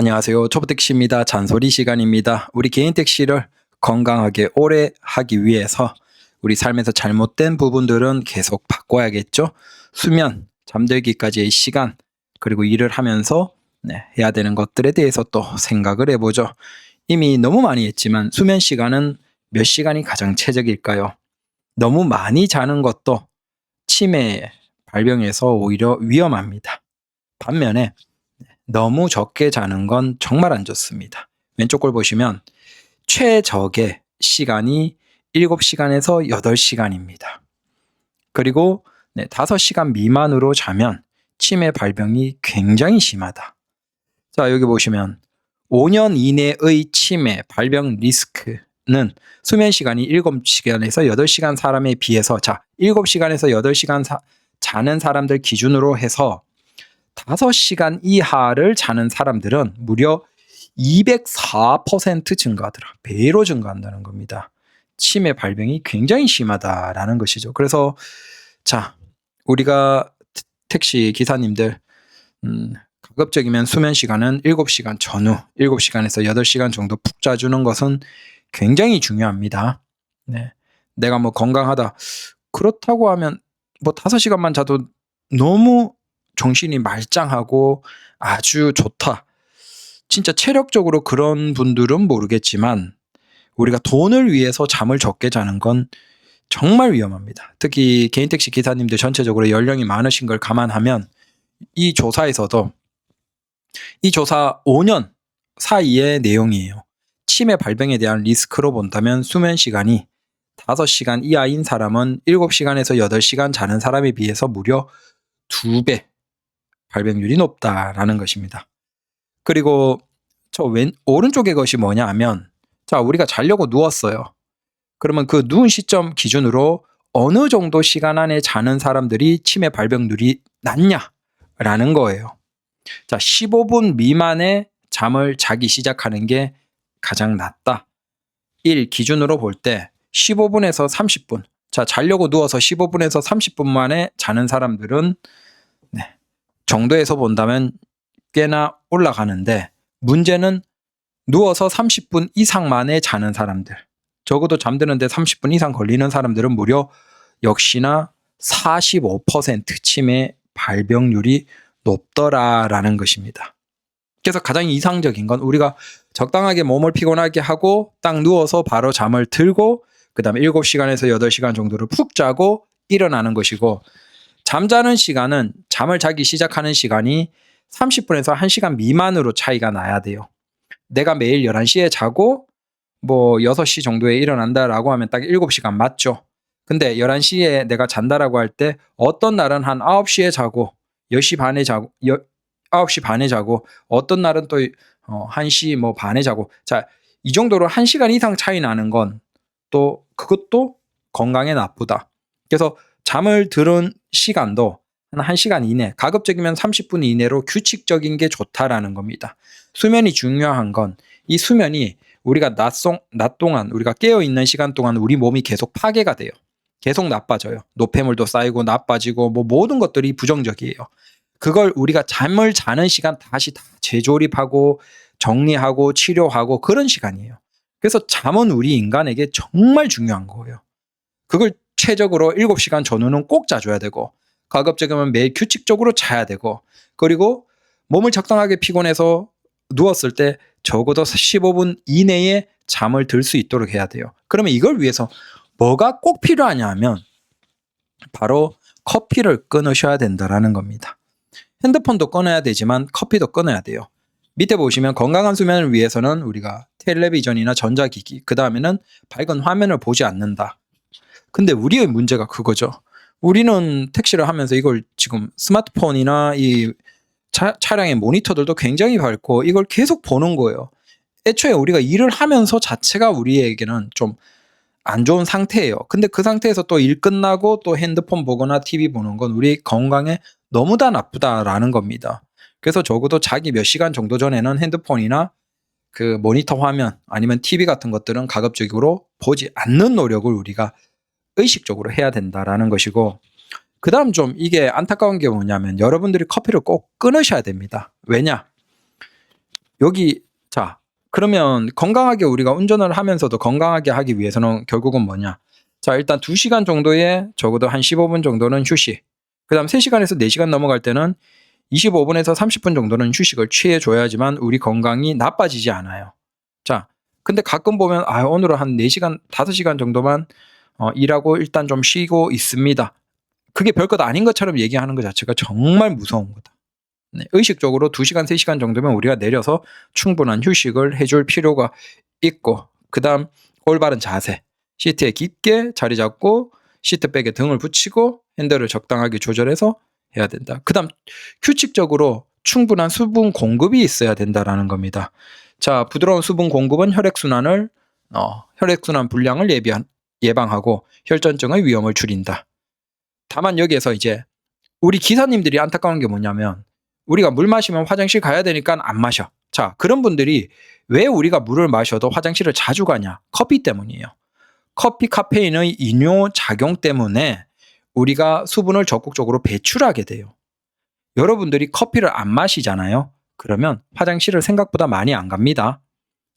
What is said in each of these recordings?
안녕하세요. 초보택시입니다. 잔소리 시간입니다. 우리 개인 택시를 건강하게 오래 하기 위해서 우리 삶에서 잘못된 부분들은 계속 바꿔야겠죠. 수면, 잠들기까지의 시간, 그리고 일을 하면서 해야 되는 것들에 대해서 또 생각을 해보죠. 이미 너무 많이 했지만 수면 시간은 몇 시간이 가장 최적일까요? 너무 많이 자는 것도 치매 발병에서 오히려 위험합니다. 반면에 너무 적게 자는 건 정말 안 좋습니다. 왼쪽 걸 보시면 최적의 시간이 7시간에서 8시간입니다. 그리고 5시간 미만으로 자면 치매 발병이 굉장히 심하다. 자, 여기 보시면 5년 이내의 치매 발병 리스크는 수면 시간이 7시간에서 8시간 사람에 비해서 7시간에서 8시간 자는 사람들 기준으로 해서 5시간 이하를 자는 사람들은 무려 204% 증가하더라. 배로 증가한다는 겁니다. 치매 발병이 굉장히 심하다라는 것이죠. 그래서 우리가 택시 기사님들 가급적이면 수면 시간은 7시간 전후 7시간에서 8시간 정도 푹 자주는 것은 굉장히 중요합니다. 내가 뭐 건강하다 그렇다고 하면 뭐 5시간만 자도 너무 정신이 말짱하고 아주 좋다. 진짜 체력적으로 그런 분들은 모르겠지만 우리가 돈을 위해서 잠을 적게 자는 건 정말 위험합니다. 특히 개인 택시 기사님들 전체적으로 연령이 많으신 걸 감안하면 이 조사에서도 이 조사 5년 사이의 내용이에요. 치매 발병에 대한 리스크로 본다면 수면 시간이 5시간 이하인 사람은 7시간에서 8시간 자는 사람에 비해서 무려 2배 발병률이 높다라는 것입니다. 그리고 저 오른쪽의 것이 뭐냐 하면 우리가 자려고 누웠어요. 그러면 그 누운 시점 기준으로 어느 정도 시간 안에 자는 사람들이 치매 발병률이 낮냐라는 거예요. 15분 미만의 잠을 자기 시작하는 게 가장 낫다. 1 기준으로 볼 때 15분에서 30분. 자려고 누워서 15분에서 30분 만에 자는 사람들은 정도에서 본다면 꽤나 올라가는데 문제는 누워서 30분 이상 만에 자는 사람들. 적어도 잠드는데 30분 이상 걸리는 사람들은 무려 역시나 45% 치매 발병률이 높더라라는 것입니다. 그래서 가장 이상적인 건 우리가 적당하게 몸을 피곤하게 하고 딱 누워서 바로 잠을 들고 그 다음에 7시간에서 8시간 정도를 푹 자고 일어나는 것이고, 잠자는 시간은 잠을 자기 시작하는 시간이 30분에서 1시간 미만으로 차이가 나야 돼요. 내가 매일 11시에 자고 뭐 6시 정도에 일어난다라고 하면 딱 7시간 맞죠. 근데 11시에 내가 잔다라고 할 때 어떤 날은 한 9시에 자고 10시 반에 자고 9시 반에 자고 어떤 날은 또 1시 뭐 반에 자고 이 정도로 1시간 이상 차이 나는 건 또 그것도 건강에 나쁘다. 그래서 잠을 들은 시간도 한 1시간 이내, 가급적이면 30분 이내로 규칙적인 게 좋다라는 겁니다. 수면이 중요한 건 이 수면이 우리가 낮 동안 우리가 깨어있는 시간 동안 우리 몸이 계속 파괴가 돼요. 계속 나빠져요. 노폐물도 쌓이고 나빠지고 뭐 모든 것들이 부정적이에요. 그걸 우리가 잠을 자는 시간 다시 다 재조립하고 정리하고 치료하고 그런 시간이에요. 그래서 잠은 우리 인간에게 정말 중요한 거예요. 그걸 최적으로 7시간 전후는 꼭 자줘야 되고, 가급적이면 매일 규칙적으로 자야 되고, 그리고 몸을 적당하게 피곤해서 누웠을 때 적어도 15분 이내에 잠을 들 수 있도록 해야 돼요. 그러면 이걸 위해서 뭐가 꼭 필요하냐 하면 바로 커피를 끊으셔야 된다라는 겁니다. 핸드폰도 끊어야 되지만 커피도 끊어야 돼요. 밑에 보시면 건강한 수면을 위해서는 우리가 텔레비전이나 전자기기, 그 다음에는 밝은 화면을 보지 않는다. 근데 우리의 문제가 그거죠. 우리는 택시를 하면서 이걸 지금 스마트폰이나 이 차량의 모니터들도 굉장히 밝고 이걸 계속 보는 거예요. 애초에 우리가 일을 하면서 자체가 우리에게는 좀 안 좋은 상태예요. 근데 그 상태에서 또 일 끝나고 또 핸드폰 보거나 TV 보는 건 우리 건강에 너무 다 나쁘다라는 겁니다. 그래서 적어도 자기 몇 시간 정도 전에는 핸드폰이나 그 모니터 화면 아니면 TV 같은 것들은 가급적으로 보지 않는 노력을 우리가 의식적으로 해야 된다라는 것이고, 그 다음 좀 이게 안타까운 게 뭐냐면 여러분들이 커피를 꼭 끊으셔야 됩니다. 왜냐? 여기 자 그러면 건강하게 우리가 운전을 하면서도 건강하게 하기 위해서는 결국은 뭐냐? 자 일단 2시간 정도에 적어도 한 15분 정도는 휴식. 그다음 3시간에서 4시간 넘어갈 때는 25분에서 30분 정도는 휴식을 취해 줘야지만 우리 건강이 나빠지지 않아요. 자 근데 가끔 보면 오늘은 한 4시간, 5시간 정도만 일하고 일단 좀 쉬고 있습니다. 그게 별것 아닌 것처럼 얘기하는 것 자체가 정말 무서운 거다. 네, 의식적으로 2시간, 3시간 정도면 우리가 내려서 충분한 휴식을 해줄 필요가 있고, 그 다음 올바른 자세, 시트에 깊게 자리 잡고 시트백에 등을 붙이고 핸들을 적당하게 조절해서 해야 된다. 그 다음 규칙적으로 충분한 수분 공급이 있어야 된다라는 겁니다. 자, 부드러운 수분 공급은 혈액순환 불량을 예방하고 혈전증의 위험을 줄인다. 다만 여기에서 이제 우리 기사님들이 안타까운 게 뭐냐면 우리가 물 마시면 화장실 가야 되니까 안 마셔. 자, 그런 분들이 왜 우리가 물을 마셔도 화장실을 자주 가냐? 커피 때문이에요. 커피 카페인의 이뇨 작용 때문에 우리가 수분을 적극적으로 배출하게 돼요. 여러분들이 커피를 안 마시잖아요. 그러면 화장실을 생각보다 많이 안 갑니다.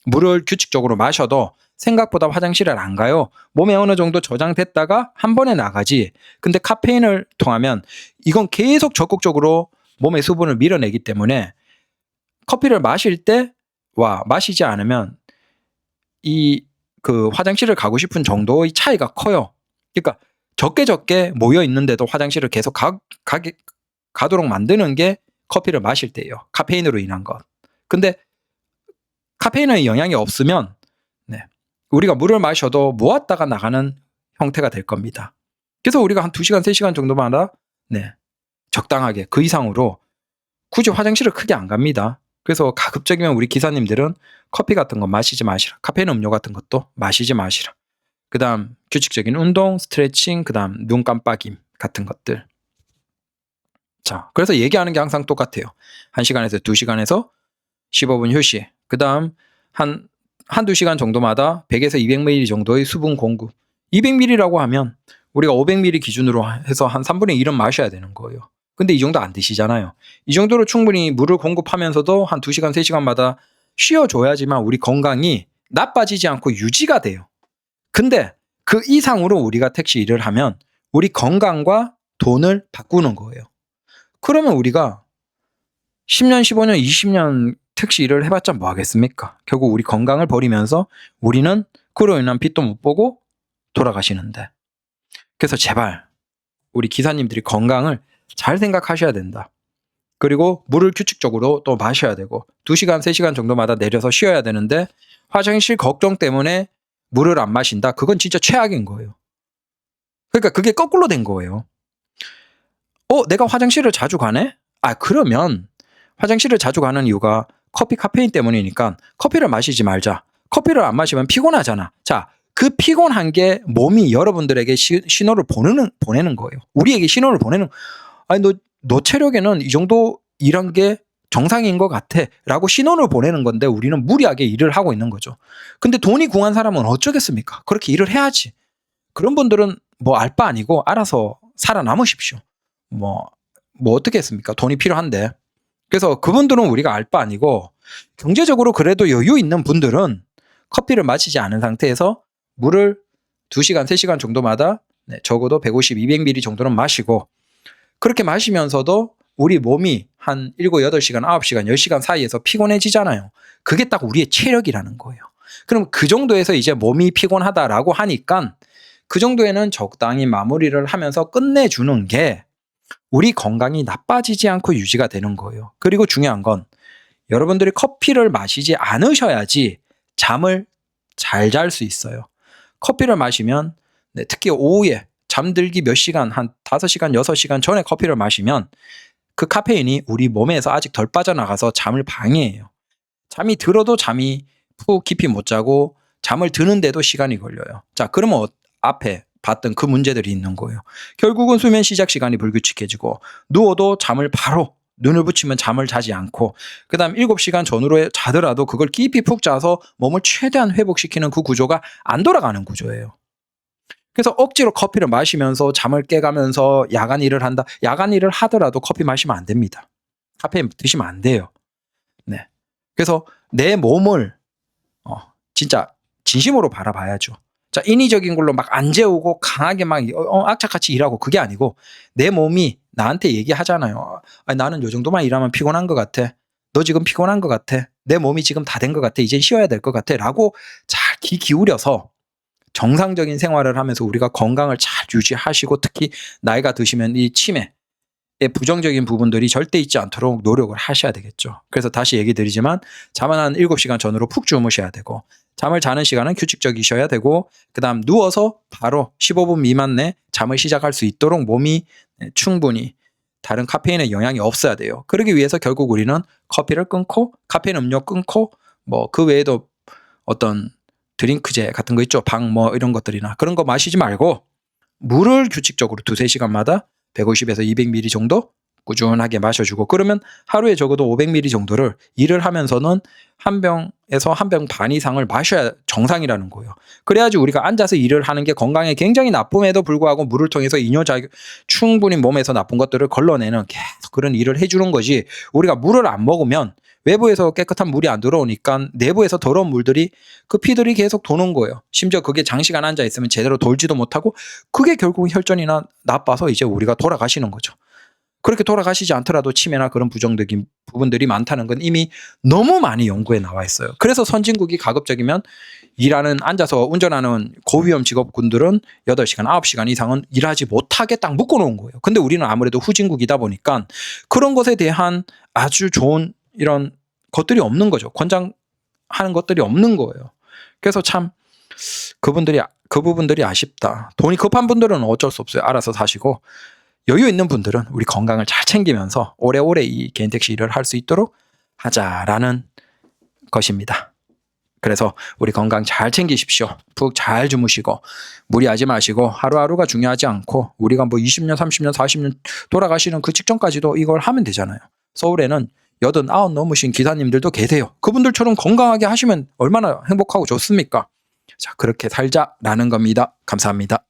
물을 규칙적으로 마셔도 생각보다 화장실을 안 가요. 몸에 어느 정도 저장됐다가 한 번에 나가지. 근데 카페인을 통하면 이건 계속 적극적으로 몸의 수분을 밀어내기 때문에 커피를 마실 때와 마시지 않으면 그 화장실을 가고 싶은 정도의 차이가 커요. 그러니까 적게 모여 있는데도 화장실을 계속 가도록 만드는 게 커피를 마실 때예요. 카페인으로 인한 것. 근데 카페인의 영향이 없으면 우리가 물을 마셔도 모았다가 나가는 형태가 될 겁니다. 그래서 우리가 한 2시간, 3시간 정도마다 적당하게 그 이상으로 굳이 화장실을 크게 안 갑니다. 그래서 가급적이면 우리 기사님들은 커피 같은 거 마시지 마시라. 카페인 음료 같은 것도 마시지 마시라. 그 다음 규칙적인 운동, 스트레칭, 그 다음 눈 깜빡임 같은 것들. 자, 그래서 얘기하는 게 항상 똑같아요. 1시간에서 2시간에서 15분 휴식. 그 다음 한두 시간 정도마다 100에서 200ml 정도의 수분 공급. 200ml라고 하면 우리가 500ml 기준으로 해서 한 3분의 1은 마셔야 되는 거예요. 근데 이 정도 안 드시잖아요. 이 정도로 충분히 물을 공급하면서도 한 2시간, 3시간마다 쉬어줘야지만 우리 건강이 나빠지지 않고 유지가 돼요. 근데 그 이상으로 우리가 택시 일을 하면 우리 건강과 돈을 바꾸는 거예요. 그러면 우리가 10년, 15년, 20년 택시 일을 해봤자 뭐 하겠습니까? 결국 우리 건강을 버리면서 우리는 그로 인한 빚도 못 보고 돌아가시는데. 그래서 제발 우리 기사님들이 건강을 잘 생각하셔야 된다. 그리고 물을 규칙적으로 또 마셔야 되고 2시간, 3시간 정도마다 내려서 쉬어야 되는데 화장실 걱정 때문에 물을 안 마신다? 그건 진짜 최악인 거예요. 그러니까 그게 거꾸로 된 거예요. 내가 화장실을 자주 가네? 그러면 화장실을 자주 가는 이유가 커피 카페인 때문이니까 커피를 마시지 말자. 커피를 안 마시면 피곤하잖아. 자, 그 피곤한 게 몸이 여러분들에게 신호를 보내는 거예요. 우리에게 신호를 보내는. 너 체력에는 이 정도 일한 게 정상인 것 같아 라고 신호를 보내는 건데 우리는 무리하게 일을 하고 있는 거죠. 근데 돈이 궁한 사람은 어쩌겠습니까? 그렇게 일을 해야지. 그런 분들은 뭐 알 바 아니고 알아서 살아남으십시오. 뭐 어떻게 했습니까? 돈이 필요한데. 그래서 그분들은 우리가 알 바 아니고 경제적으로 그래도 여유 있는 분들은 커피를 마시지 않은 상태에서 물을 2시간, 3시간 정도마다 적어도 150, 200ml 정도는 마시고 그렇게 마시면서도 우리 몸이 한 7, 8시간, 9시간, 10시간 사이에서 피곤해지잖아요. 그게 딱 우리의 체력이라는 거예요. 그럼 그 정도에서 이제 몸이 피곤하다라고 하니까 그 정도에는 적당히 마무리를 하면서 끝내주는 게 우리 건강이 나빠지지 않고 유지가 되는 거예요. 그리고 중요한 건 여러분들이 커피를 마시지 않으셔야지 잠을 잘 잘 수 있어요. 커피를 마시면 특히 오후에 잠들기 몇 시간, 한 5시간, 6시간 전에 커피를 마시면 그 카페인이 우리 몸에서 아직 덜 빠져나가서 잠을 방해해요. 잠이 들어도 잠이 푹 깊이 못 자고 잠을 드는데도 시간이 걸려요. 자, 그러면 앞에 봤던 그 문제들이 있는 거예요. 결국은 수면 시작 시간이 불규칙해지고 누워도 잠을 바로 눈을 붙이면 잠을 자지 않고 그다음 7시간 전후로 자더라도 그걸 깊이 푹 자서 몸을 최대한 회복시키는 그 구조가 안 돌아가는 구조예요. 그래서 억지로 커피를 마시면서 잠을 깨가면서 야간 일을 한다. 야간 일을 하더라도 커피 마시면 안 됩니다. 카페인 드시면 안 돼요. 네. 그래서 내 몸을 진짜 진심으로 바라봐야죠. 자, 인위적인 걸로 막 안 재우고 강하게 막 악착같이 일하고 그게 아니고 내 몸이 나한테 얘기하잖아요. 아니, 나는 요 정도만 일하면 피곤한 것 같아. 너 지금 피곤한 것 같아. 내 몸이 지금 다 된 것 같아. 이젠 쉬어야 될 것 같아. 라고 잘 귀 기울여서 정상적인 생활을 하면서 우리가 건강을 잘 유지하시고 특히 나이가 드시면 이 치매의 부정적인 부분들이 절대 있지 않도록 노력을 하셔야 되겠죠. 그래서 다시 얘기 드리지만 잠은 한 7시간 전으로 푹 주무셔야 되고 잠을 자는 시간은 규칙적이셔야 되고 그다음 누워서 바로 15분 미만 내 잠을 시작할 수 있도록 몸이 충분히 다른 카페인의 영향이 없어야 돼요. 그러기 위해서 결국 우리는 커피를 끊고 카페인 음료 끊고 뭐 그 외에도 어떤 드링크제 같은 거 있죠. 방 뭐 이런 것들이나 그런 거 마시지 말고 물을 규칙적으로 2-3시간마다 150에서 200ml 정도 꾸준하게 마셔주고 그러면 하루에 적어도 500ml 정도를 일을 하면서는 한 병에서 한 병 반 이상을 마셔야 정상이라는 거예요. 그래야지 우리가 앉아서 일을 하는 게 건강에 굉장히 나쁨에도 불구하고 물을 통해서 이뇨작용 충분히 몸에서 나쁜 것들을 걸러내는 계속 그런 일을 해주는 거지 우리가 물을 안 먹으면 외부에서 깨끗한 물이 안 들어오니까 내부에서 더러운 물들이 그 피들이 계속 도는 거예요. 심지어 그게 장시간 앉아 있으면 제대로 돌지도 못하고 그게 결국 혈전이나 나빠서 이제 우리가 돌아가시는 거죠. 그렇게 돌아가시지 않더라도 치매나 그런 부정적인 부분들이 많다는 건 이미 너무 많이 연구에 나와 있어요. 그래서 선진국이 가급적이면 앉아서 운전하는 고위험 직업군들은 8시간, 9시간 이상은 일하지 못하게 딱 묶어놓은 거예요. 근데 우리는 아무래도 후진국이다 보니까 그런 것에 대한 아주 좋은 이런 것들이 없는 거죠. 권장하는 것들이 없는 거예요. 그래서 참 그 부분들이 아쉽다. 돈이 급한 분들은 어쩔 수 없어요. 알아서 사시고 여유 있는 분들은 우리 건강을 잘 챙기면서 오래오래 이 개인택시 일을 할 수 있도록 하자라는 것입니다. 그래서 우리 건강 잘 챙기십시오. 푹 잘 주무시고 무리하지 마시고 하루하루가 중요하지 않고 우리가 뭐 20년, 30년, 40년 돌아가시는 그 직전까지도 이걸 하면 되잖아요. 서울에는 89 넘으신 기사님들도 계세요. 그분들처럼 건강하게 하시면 얼마나 행복하고 좋습니까? 자, 그렇게 살자라는 겁니다. 감사합니다.